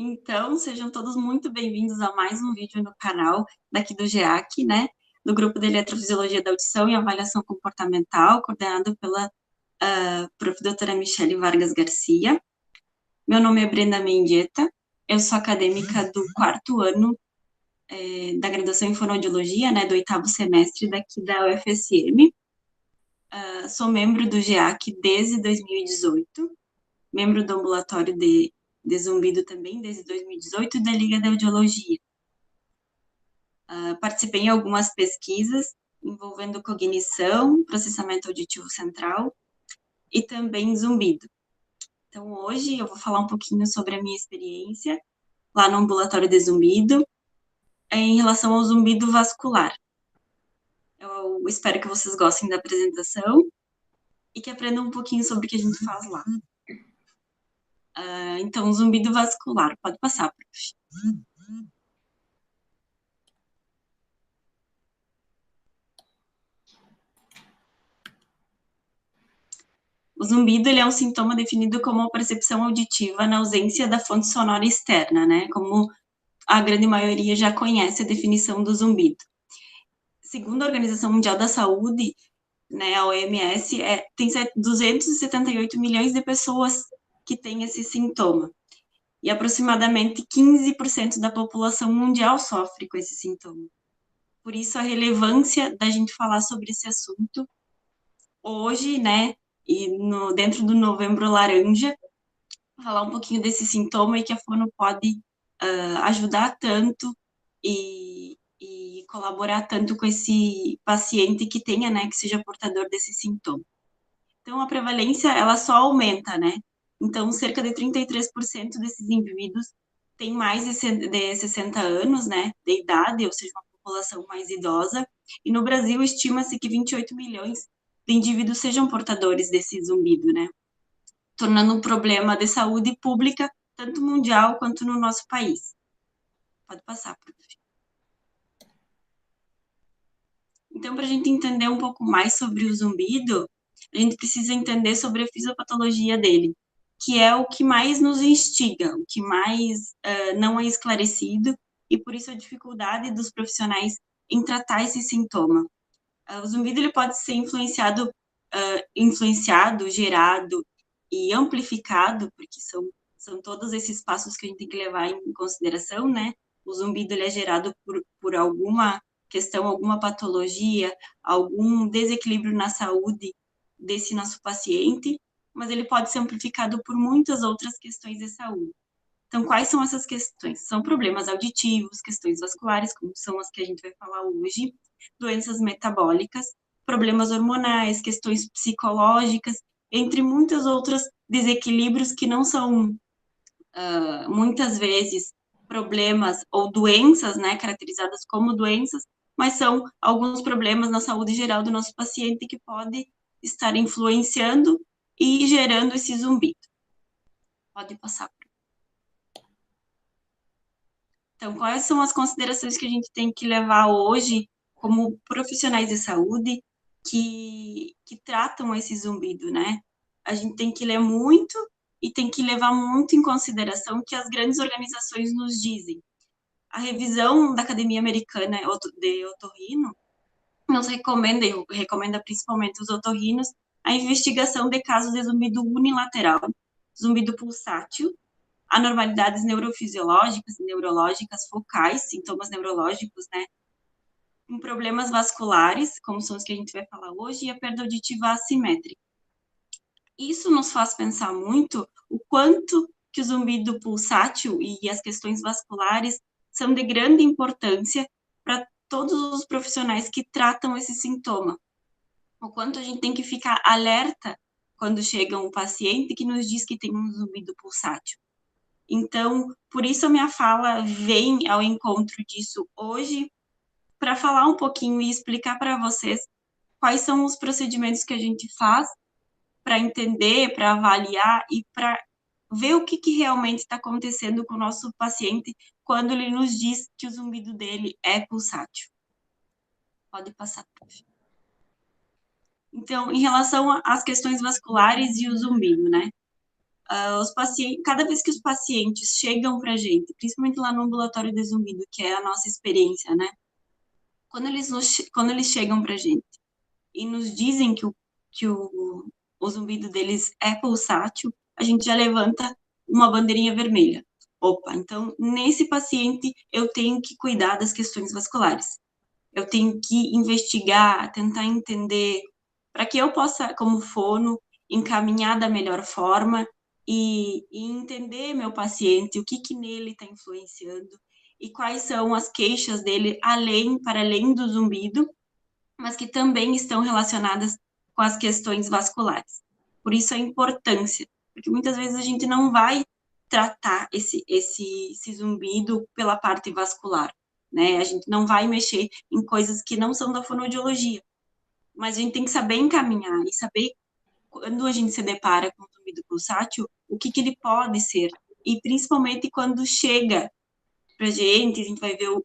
Então, sejam todos muito bem-vindos a mais um vídeo no canal daqui do GEAC, né? Do Grupo de Eletrofisiologia da Audição e Avaliação Comportamental, coordenado pela Prof. doutora Michele Vargas Garcia. Meu nome é Brenda Mendieta, eu sou acadêmica do quarto ano da graduação em Fonoaudiologia, né, do 8º semestre daqui da UFSM. Sou membro do GEAC desde 2018, membro do ambulatório de zumbido também desde 2018 e da Liga de Audiologia. Participei em algumas pesquisas envolvendo cognição, processamento auditivo central e também zumbido. Então, hoje eu vou falar um pouquinho sobre a minha experiência lá no ambulatório de zumbido em relação ao zumbido vascular. Eu espero que vocês gostem da apresentação e que aprendam um pouquinho sobre o que a gente faz lá. Então, zumbido vascular. Pode passar, prof. O zumbido ele é um sintoma definido como a percepção auditiva na ausência da fonte sonora externa, né? Como a grande maioria já conhece a definição do zumbido. Segundo a Organização Mundial da Saúde, né, a OMS, tem 278 milhões de pessoas que têm esse sintoma. E aproximadamente 15% da população mundial sofre com esse sintoma. Por isso, a relevância da gente falar sobre esse assunto hoje, né, e dentro do Novembro Laranja, falar um pouquinho desse sintoma e que a fono pode ajudar tanto e colaborar tanto com esse paciente que tenha, né, que seja portador desse sintoma. Então, a prevalência, ela só aumenta, né? Então, cerca de 33% desses indivíduos têm mais de 60 anos, né, de idade, ou seja, uma população mais idosa, e no Brasil estima-se que 28 milhões de indivíduos sejam portadores desse zumbido, né? Tornando um problema de saúde pública, tanto mundial quanto no nosso país. Pode passar, prof. Então, para a gente entender um pouco mais sobre o zumbido, a gente precisa entender sobre a fisiopatologia dele, que é o que mais nos instiga, o que mais não é esclarecido, e por isso a dificuldade dos profissionais em tratar esse sintoma. O zumbido ele pode ser influenciado, gerado e amplificado, porque são todos esses passos que a gente tem que levar em consideração, né? O zumbido ele é gerado por alguma questão, alguma patologia, algum desequilíbrio na saúde desse nosso paciente, mas ele pode ser amplificado por muitas outras questões de saúde. Então, quais são essas questões? São problemas auditivos, questões vasculares, como são as que a gente vai falar hoje, doenças metabólicas, problemas hormonais, questões psicológicas, entre muitos outros desequilíbrios que não são, muitas vezes, problemas ou doenças, né, caracterizadas como doenças, mas são alguns problemas na saúde geral do nosso paciente que pode estar influenciando e gerando esse zumbido. Pode passar. Então, quais são as considerações que a gente tem que levar hoje como profissionais de saúde que tratam esse zumbido, né? A gente tem que ler muito e tem que levar muito em consideração o que as grandes organizações nos dizem. A revisão da Academia Americana de Otorrino nos recomenda principalmente os otorrinos a investigação de casos de zumbido unilateral, zumbido pulsátil, anormalidades neurofisiológicas e neurológicas focais, sintomas neurológicos, né? Em problemas vasculares, como são os que a gente vai falar hoje, e a perda auditiva assimétrica. Isso nos faz pensar muito o quanto que o zumbido pulsátil e as questões vasculares são de grande importância para todos os profissionais que tratam esse sintoma. O quanto a gente tem que ficar alerta quando chega um paciente que nos diz que tem um zumbido pulsátil. Então, por isso a minha fala vem ao encontro disso hoje, para falar um pouquinho e explicar para vocês quais são os procedimentos que a gente faz para entender, para avaliar e para ver o que realmente está acontecendo com o nosso paciente quando ele nos diz que o zumbido dele é pulsátil. Pode passar, prof. Então, em relação às questões vasculares e o zumbido, né? Os pacientes, cada vez que os pacientes chegam para a gente, principalmente lá no ambulatório de zumbido, que é a nossa experiência, né? Quando eles chegam para a gente e nos dizem que o zumbido deles é pulsátil, a gente já levanta uma bandeirinha vermelha. Opa, então nesse paciente eu tenho que cuidar das questões vasculares. Eu tenho que investigar, tentar entender, para que eu possa, como fono, encaminhar da melhor forma e entender meu paciente, o que nele está influenciando e quais são as queixas dele, para além do zumbido, mas que também estão relacionadas com as questões vasculares. Por isso a importância, porque muitas vezes a gente não vai tratar esse zumbido pela parte vascular, né? A gente não vai mexer em coisas que não são da fonoaudiologia, mas a gente tem que saber encaminhar e saber quando a gente se depara com o zumbido pulsátil, o que ele pode ser, e principalmente quando chega para a gente vai ver o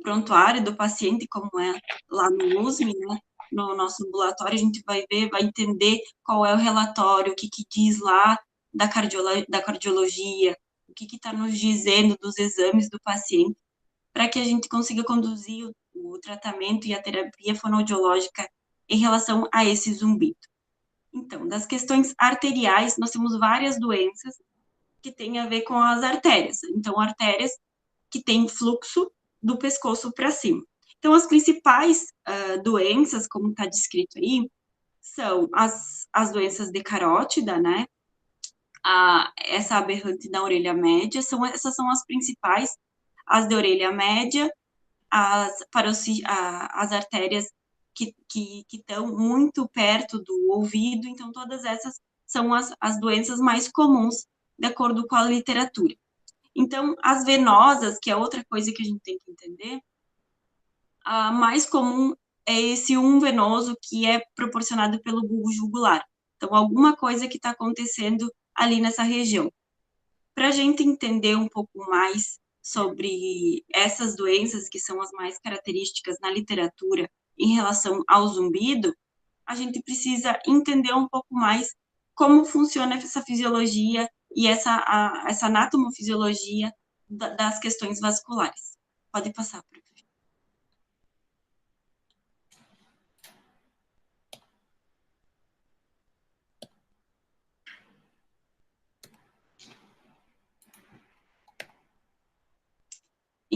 prontuário do paciente, como é lá no USM, né? No nosso ambulatório, a gente vai ver, vai entender qual é o relatório, o que diz lá da cardiologia, o que está nos dizendo dos exames do paciente, para que a gente consiga conduzir o tratamento e a terapia fonoaudiológica em relação a esse zumbido. Então, das questões arteriais, nós temos várias doenças que têm a ver com as artérias. Então, artérias que têm fluxo do pescoço para cima. Então, as principais doenças, como está descrito aí, são as doenças de carótida, né? Essa aberrante da orelha média, essas são as principais, as de orelha média, as artérias que estão muito perto do ouvido, então todas essas são as doenças mais comuns, de acordo com a literatura. Então, as venosas, que é outra coisa que a gente tem que entender, a mais comum é esse venoso que é proporcionado pelo bulbo jugular. Então, alguma coisa que está acontecendo ali nessa região. Para a gente entender um pouco mais sobre essas doenças, que são as mais características na literatura em relação ao zumbido, a gente precisa entender um pouco mais como funciona essa fisiologia e essa anatomofisiologia das questões vasculares. Pode passar, prof.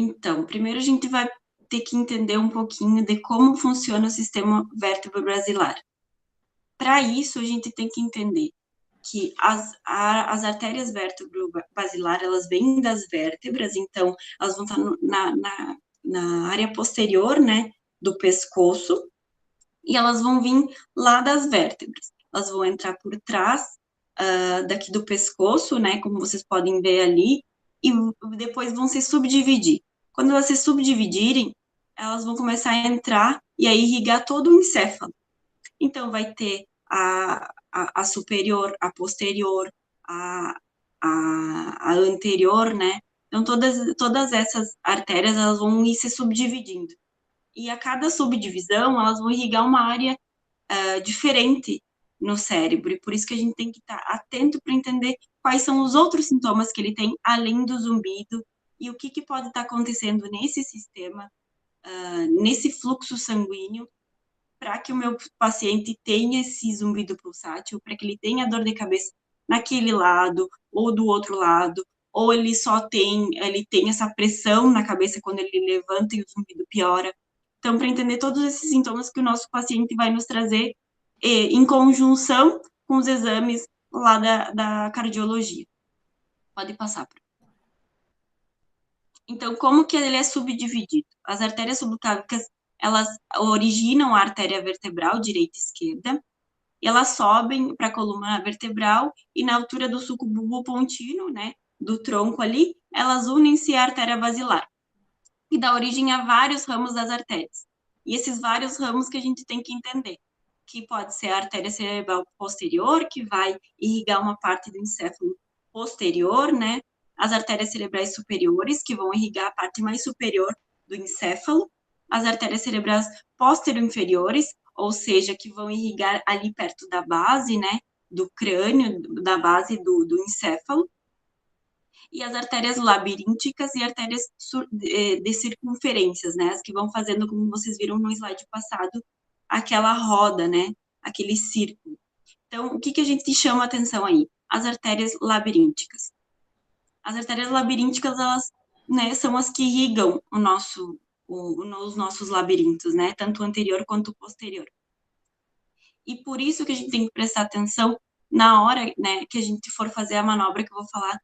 Então, primeiro a gente vai ter que entender um pouquinho de como funciona o sistema vértebro-basilar. Para isso, a gente tem que entender que as artérias vértebro-basilar, elas vêm das vértebras, então, elas vão estar na área posterior, né, do pescoço, e elas vão vir lá das vértebras. Elas vão entrar por trás daqui do pescoço, né, como vocês podem ver ali, e depois vão se subdividir. Quando elas se subdividirem, elas vão começar a entrar e a irrigar todo o encéfalo. Então, vai ter a superior, a posterior, a anterior, né? Então, todas essas artérias, elas vão ir se subdividindo. E a cada subdivisão, elas vão irrigar uma área diferente no cérebro. E por isso que a gente tem que estar atento para entender quais são os outros sintomas que ele tem, além do zumbido, e o que pode estar acontecendo nesse sistema, nesse fluxo sanguíneo, para que o meu paciente tenha esse zumbido pulsátil, para que ele tenha dor de cabeça naquele lado ou do outro lado, ou ele tem essa pressão na cabeça quando ele levanta e o zumbido piora. Então, para entender todos esses sintomas que o nosso paciente vai nos trazer em conjunção com os exames lá da cardiologia. Pode passar. Então, como que ele é subdividido? As artérias subclávicas, elas originam a artéria vertebral direita e esquerda, e elas sobem para a coluna vertebral e na altura do sulco bulbopontino, né, do tronco ali, elas unem-se à artéria basilar e dá origem a vários ramos das artérias. E esses vários ramos que a gente tem que entender, que pode ser a artéria cerebral posterior, que vai irrigar uma parte do encéfalo posterior, né? As artérias cerebrais superiores, que vão irrigar a parte mais superior do encéfalo, as artérias cerebrais posterior-inferiores, ou seja, que vão irrigar ali perto da base, né? do crânio, da base do encéfalo, e as artérias labirínticas e artérias de circunferências, né? As que vão fazendo, como vocês viram no slide passado, aquela roda, né? Aquele círculo. Então, o que a gente chama a atenção aí? As artérias labirínticas. As artérias labirínticas, elas, né, são as que irrigam os nossos labirintos, né? Tanto o anterior quanto o posterior. E por isso que a gente tem que prestar atenção na hora, né, que a gente for fazer a manobra que eu vou falar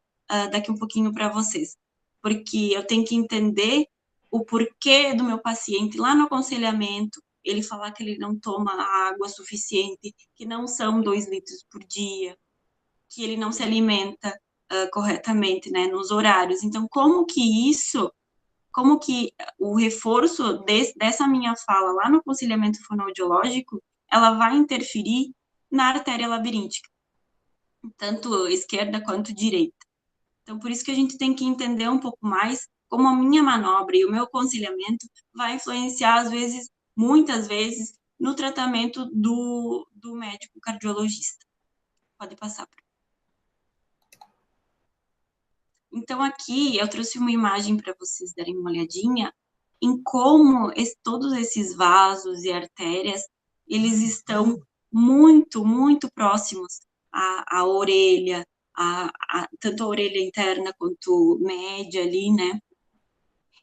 daqui um pouquinho para vocês. Porque eu tenho que entender o porquê do meu paciente lá no aconselhamento, ele falar que ele não toma água suficiente, que não são 2 litros por dia, que ele não se alimenta corretamente, né, nos horários. Então, como que o reforço dessa minha fala lá no aconselhamento fonoaudiológico, ela vai interferir na artéria labiríntica, tanto esquerda quanto direita. Então, por isso que a gente tem que entender um pouco mais como a minha manobra e o meu aconselhamento vai influenciar, às vezes, muitas vezes, no tratamento do médico cardiologista. Pode passar. Então, aqui eu trouxe uma imagem para vocês darem uma olhadinha em como todos esses vasos e artérias, eles estão muito, muito próximos à orelha, tanto a orelha interna quanto média ali, né?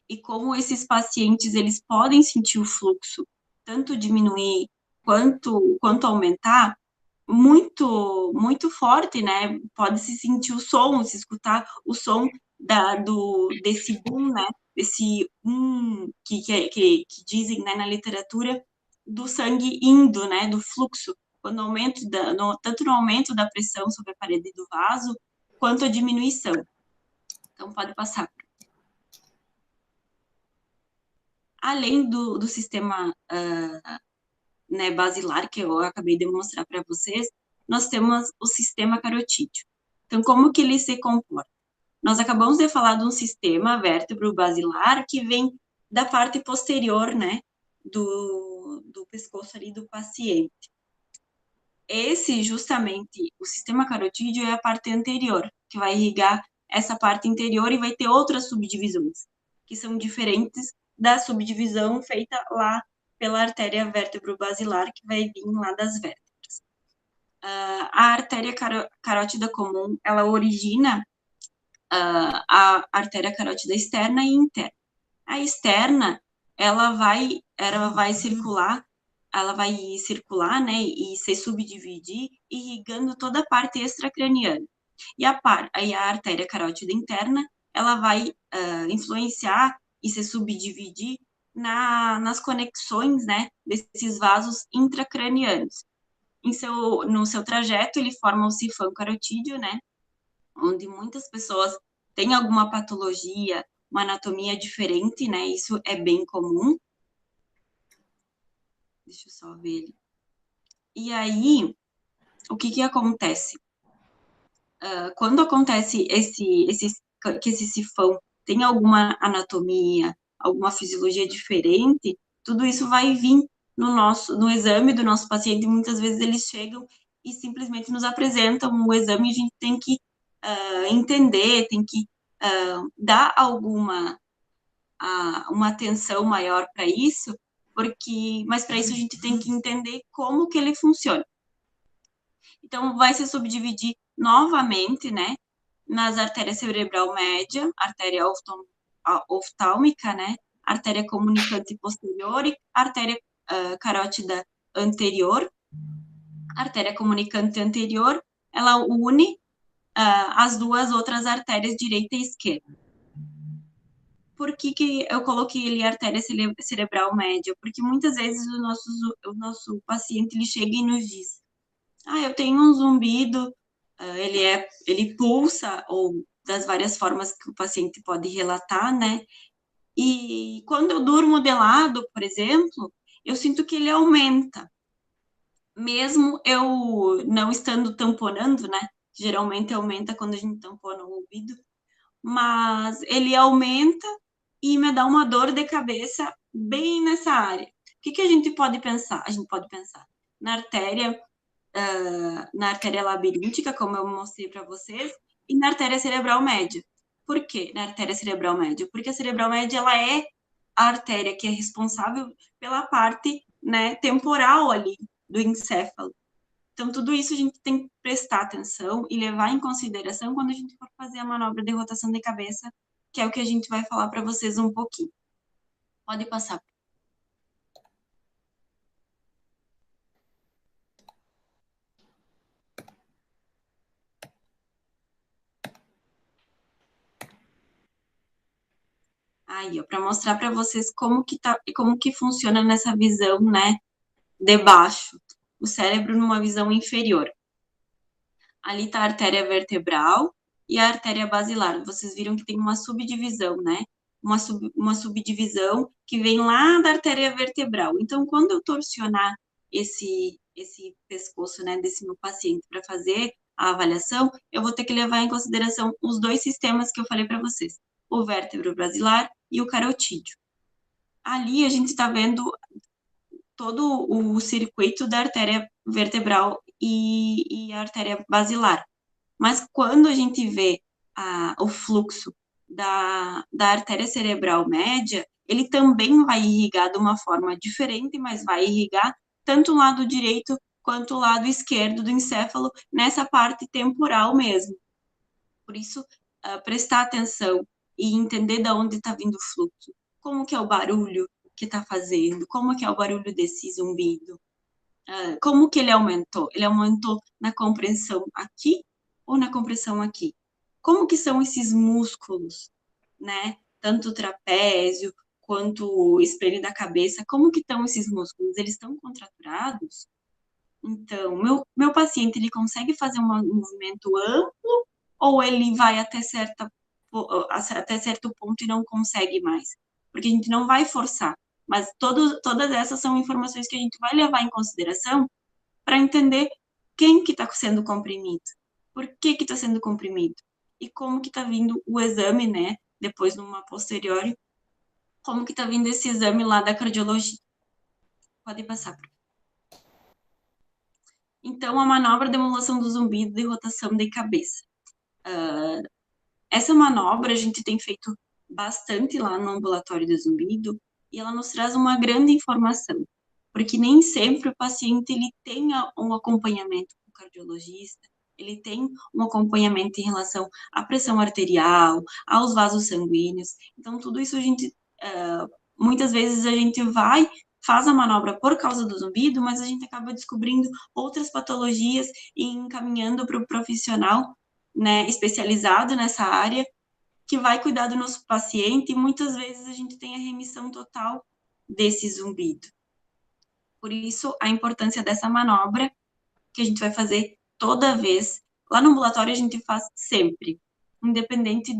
E como esses pacientes, eles podem sentir o fluxo, tanto diminuir quanto aumentar, muito, muito forte, né? Pode se sentir o som, se escutar o som desse boom, né? Desse que dizem, né, na literatura, do sangue indo, né? Do fluxo, quando tanto no aumento da pressão sobre a parede do vaso, quanto a diminuição. Então, pode passar. Além do sistema né, basilar, que eu acabei de mostrar para vocês, nós temos o sistema carotídeo. Então, como que ele se comporta? Nós acabamos de falar de um sistema vértebro-basilar que vem da parte posterior, né, do pescoço ali do paciente. Justamente, o sistema carotídeo é a parte anterior, que vai irrigar essa parte interior e vai ter outras subdivisões, que são diferentes da subdivisão feita lá pela artéria vértebro-basilar, que vai vir lá das vértebras. A artéria carótida comum, ela origina a artéria carótida externa e interna. A externa, ela vai circular, né, e se subdividir, irrigando toda a parte extracraniana. E a artéria carótida interna, ela vai influenciar e se subdividir nas conexões, né, desses vasos intracranianos. No seu trajeto, ele forma o sifão carotídeo, né, onde muitas pessoas têm alguma patologia, uma anatomia diferente, né, isso é bem comum. Deixa eu só ver ele. E aí, o que acontece? Quando acontece que esse sifão tem alguma anatomia, alguma fisiologia diferente, tudo isso vai vir no exame do nosso paciente. Muitas vezes eles chegam e simplesmente nos apresentam o exame e a gente tem que entender, tem que dar uma atenção maior para isso, mas para isso a gente tem que entender como que ele funciona. Então, vai se subdividir novamente, né, nas artérias cerebral média, artéria oftálmica, né, artéria comunicante posterior e artéria carótida anterior. A artéria comunicante anterior, ela une as duas outras artérias direita e esquerda. Por que eu coloquei ali a artéria cerebral média? Porque muitas vezes o nosso paciente ele chega e nos diz: eu tenho um zumbido, ele pulsa, ou das várias formas que o paciente pode relatar, né? E quando eu durmo de lado, por exemplo, eu sinto que ele aumenta, mesmo eu não estando tamponando, né? Geralmente aumenta quando a gente tampona o ouvido, mas ele aumenta e me dá uma dor de cabeça bem nessa área. O que a gente pode pensar? A gente pode pensar na artéria na artéria labiríntica, como eu mostrei para vocês, e na artéria cerebral média. Por quê na artéria cerebral média? Porque a cerebral média, ela é a artéria que é responsável pela parte, né, temporal ali do encéfalo. Então, tudo isso a gente tem que prestar atenção e levar em consideração quando a gente for fazer a manobra de rotação de cabeça, que é o que a gente vai falar para vocês um pouquinho. Pode passar. Aí, ó, para mostrar para vocês como que funciona nessa visão, né, de baixo, o cérebro numa visão inferior. Ali está a artéria vertebral e a artéria basilar. Vocês viram que tem uma subdivisão, né? Uma subdivisão que vem lá da artéria vertebral. Então, quando eu torcionar esse pescoço, né, desse meu paciente para fazer a avaliação, eu vou ter que levar em consideração os dois sistemas que eu falei para vocês, o vértebro basilar e o carotídeo. Ali a gente está vendo todo o circuito da artéria vertebral e a artéria basilar. Mas quando a gente vê o fluxo da artéria cerebral média, ele também vai irrigar de uma forma diferente, mas vai irrigar tanto o lado direito quanto o lado esquerdo do encéfalo, nessa parte temporal mesmo. Por isso, prestar atenção e entender de onde está vindo o fluxo, como que é o barulho que está fazendo, como que é o barulho desse zumbido, como que ele aumentou? Ele aumentou na compressão aqui ou na compressão aqui? Como que são esses músculos, né? Tanto o trapézio quanto o espelho da cabeça, como que estão esses músculos? Eles estão contraturados? Então, meu paciente, ele consegue fazer um movimento amplo ou ele vai até certo ponto e não consegue mais? Porque a gente não vai forçar, mas todas essas são informações que a gente vai levar em consideração para entender quem que está sendo comprimido, por que que está sendo comprimido e como que está vindo o exame, né? Depois, numa posteriori, como que está vindo esse exame lá da cardiologia. Pode passar. Então, a manobra de emulação do zumbido de rotação de cabeça. Essa manobra a gente tem feito bastante lá no ambulatório do zumbido e ela nos traz uma grande informação, porque nem sempre o paciente ele tem um acompanhamento com o cardiologista, ele tem um acompanhamento em relação à pressão arterial, aos vasos sanguíneos. Então, tudo isso a gente, muitas vezes a gente faz a manobra por causa do zumbido, mas a gente acaba descobrindo outras patologias e encaminhando para o profissional, né, especializado nessa área, que vai cuidar do nosso paciente, e muitas vezes a gente tem a remissão total desse zumbido. Por isso, a importância dessa manobra, que a gente vai fazer toda vez. Lá no ambulatório a gente faz sempre, independente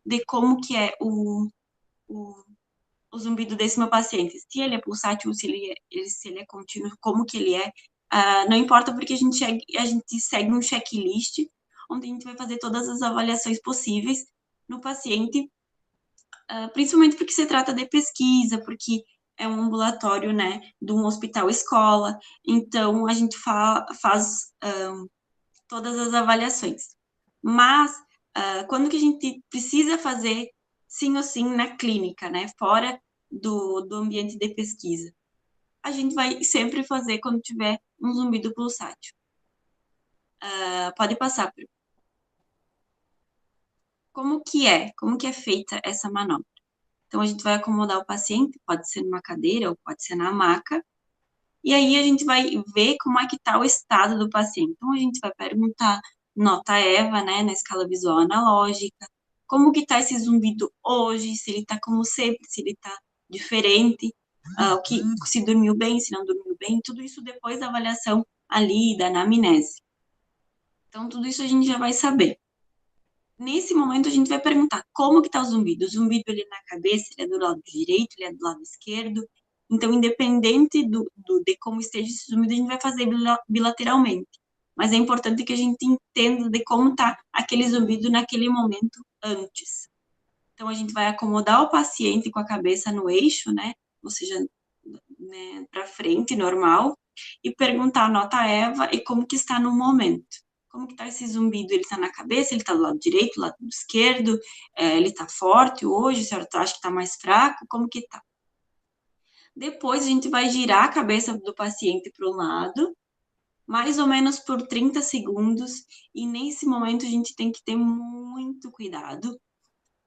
de como que é o zumbido desse meu paciente. Se ele é pulsátil, se ele é contínuo, como que ele é. Não importa, porque a gente segue um checklist, onde a gente vai fazer todas as avaliações possíveis no paciente, principalmente porque se trata de pesquisa, porque é um ambulatório, né, de um hospital-escola, então a gente faz todas as avaliações. Mas, quando que a gente precisa fazer, sim ou sim, na clínica, né, fora do ambiente de pesquisa? A gente vai sempre fazer quando tiver um zumbido pulsátil. Pode passar. Como que é feita essa manobra? Então, a gente vai acomodar o paciente, pode ser numa cadeira ou pode ser na maca, e aí a gente vai ver como é que está o estado do paciente. Então, a gente vai perguntar nota EVA, né, na escala visual analógica, como que está esse zumbido hoje, se ele está como sempre, se ele está diferente, se dormiu bem, se não dormiu bem, tudo isso depois da avaliação ali, da anamnese. Então, tudo isso a gente já vai saber. Nesse momento, a gente vai perguntar como que está o zumbido. O zumbido, ele é na cabeça, ele é do lado direito, ele é do lado esquerdo. Então, independente de como esteja esse zumbido, a gente vai fazer bilateralmente. Mas é importante que a gente entenda de como está aquele zumbido naquele momento antes. Então, a gente vai acomodar o paciente com a cabeça no eixo, né? Ou seja, né, para frente, normal. e perguntar a nota EVA e como que está no momento. Como que está esse zumbido? Ele está na cabeça, ele está do lado direito, do lado esquerdo, ele está forte hoje, a senhora acha que está mais fraco, como que está? Depois a gente vai girar a cabeça do paciente para o lado, mais ou menos por 30 segundos, e nesse momento a gente tem que ter muito cuidado,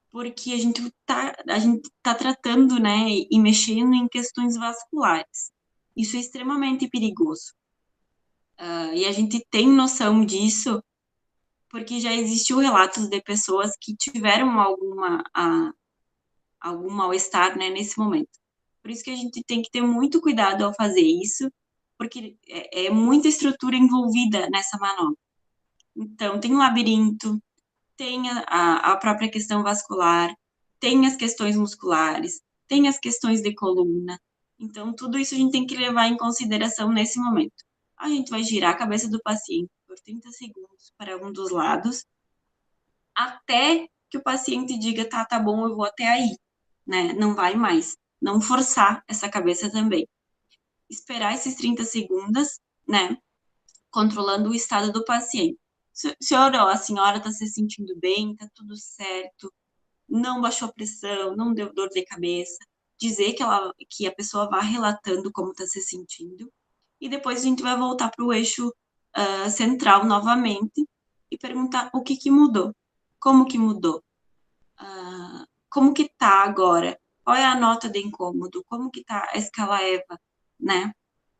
porque a gente tá tratando, né, e mexendo em questões vasculares. Isso é extremamente perigoso. E a gente tem noção disso, porque já existiu relatos de pessoas que tiveram algum mal-estar, né, nesse momento. Por isso que a gente tem que ter muito cuidado ao fazer isso, porque é muita estrutura envolvida nessa manobra. Então, tem o labirinto, tem a própria questão vascular, tem as questões musculares, tem as questões de coluna. Então, tudo isso a gente tem que levar em consideração nesse momento. A gente vai girar a cabeça do paciente por 30 segundos para um dos lados, até que o paciente diga, tá bom, eu vou até aí, né? Não vai mais. Não forçar essa cabeça também. Esperar esses 30 segundos, né? Controlando o estado do paciente. Senhor, a senhora está se sentindo bem, tá tudo certo, não baixou a pressão, não deu dor de cabeça. Dizer que a pessoa vá relatando como está se sentindo. E depois a gente vai voltar para o eixo central novamente e perguntar o que mudou, como que mudou, como que tá agora, qual é a nota de incômodo, como que tá a escala EVA, né?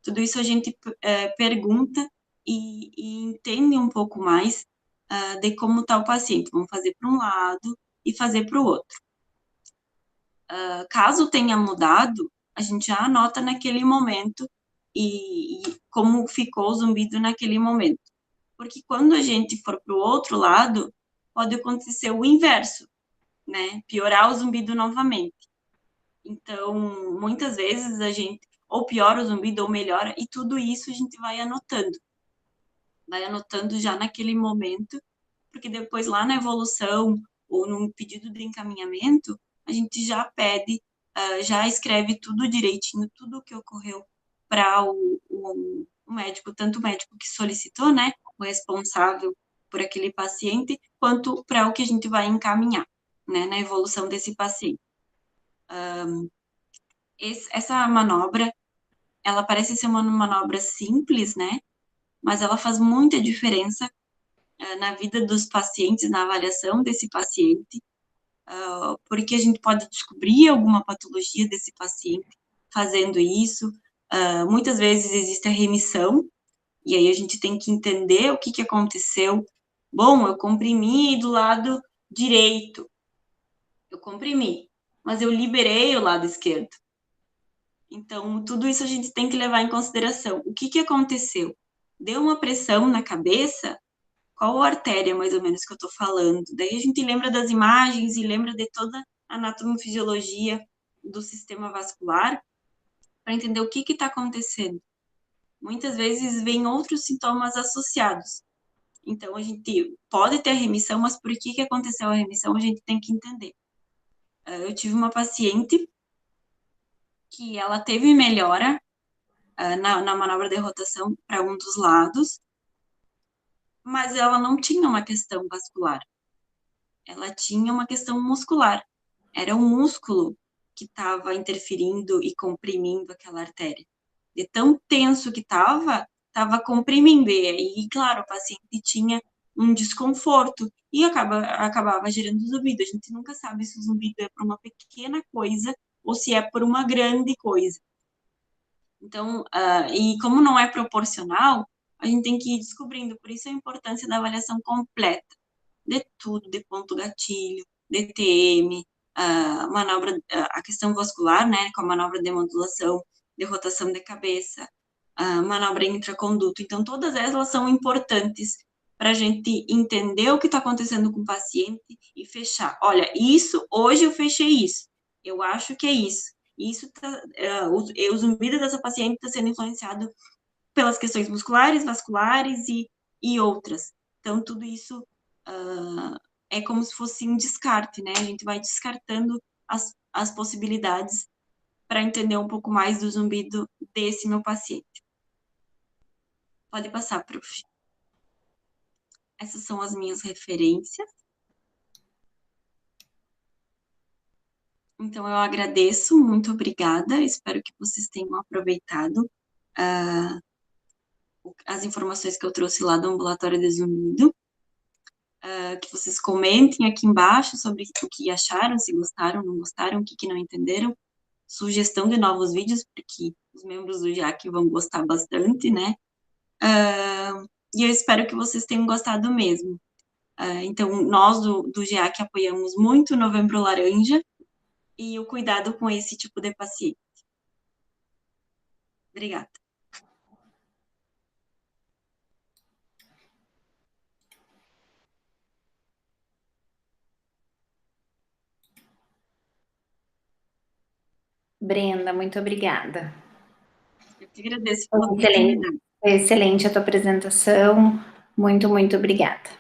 Tudo isso a gente pergunta e entende um pouco mais de como está o paciente. Vamos fazer para um lado e fazer para o outro. Caso tenha mudado, a gente já anota naquele momento e como ficou o zumbido naquele momento. Porque quando a gente for para o outro lado, pode acontecer o inverso, né? Piorar o zumbido novamente. Então, muitas vezes a gente ou piora o zumbido ou melhora, e tudo isso a gente vai anotando. Vai anotando já naquele momento, porque depois lá na evolução ou num pedido de encaminhamento, a gente já pede, já escreve tudo direitinho, tudo o que ocorreu para o médico, tanto o médico que solicitou, né, o responsável por aquele paciente, quanto para o que a gente vai encaminhar, né, na evolução desse paciente. Essa manobra, ela parece ser uma manobra simples, né, mas ela faz muita diferença na vida dos pacientes, na avaliação desse paciente, porque a gente pode descobrir alguma patologia desse paciente fazendo isso. Muitas vezes existe a remissão, e aí a gente tem que entender o que aconteceu. Bom, eu comprimi do lado direito, eu comprimi, mas eu liberei o lado esquerdo. Então, tudo isso a gente tem que levar em consideração. O que aconteceu? Deu uma pressão na cabeça? Qual artéria, mais ou menos, que eu estou falando? Daí a gente lembra das imagens e lembra de toda a anatomofisiologia do sistema vascular para entender o que está acontecendo. Muitas vezes vem outros sintomas associados. Então, a gente pode ter a remissão, mas por que aconteceu a remissão, a gente tem que entender. Eu tive uma paciente que ela teve melhora na manobra de rotação para um dos lados, mas ela não tinha uma questão vascular. Ela tinha uma questão muscular. Era um músculo que estava interferindo e comprimindo aquela artéria. De tão tenso que estava comprimindo. E, claro, o paciente tinha um desconforto e acabava gerando zumbido. A gente nunca sabe se o zumbido é por uma pequena coisa ou se é por uma grande coisa. Então, e como não é proporcional, a gente tem que ir descobrindo. Por isso a importância da avaliação completa de tudo, de ponto gatilho, DTM, manobra, a questão vascular, né, com a manobra de modulação, de rotação de cabeça, manobra intraconduto. Então, todas elas são importantes para a gente entender o que está acontecendo com o paciente e fechar. Olha, isso, hoje eu fechei isso. Eu acho que é isso. Isso o zumbido dessa paciente está sendo influenciado pelas questões musculares, vasculares e outras. Então, tudo isso é como se fosse um descarte, né? A gente vai descartando as possibilidades para entender um pouco mais do zumbido desse meu paciente. Pode passar, prof. Essas são as minhas referências. Então, eu agradeço, muito obrigada. Espero que vocês tenham aproveitado as informações que eu trouxe lá do Ambulatório Desumido. Que vocês comentem aqui embaixo sobre o que acharam, se gostaram, não gostaram, o que não entenderam. Sugestão de novos vídeos, porque os membros do JAC vão gostar bastante, né? E eu espero que vocês tenham gostado mesmo. Então, nós do GEAC apoiamos muito o Novembro Laranja e o cuidado com esse tipo de paciente. Obrigada. Brenda, muito obrigada. Eu que agradeço pela Excelente, oportunidade. excelente a tua apresentação. Muito, muito obrigada.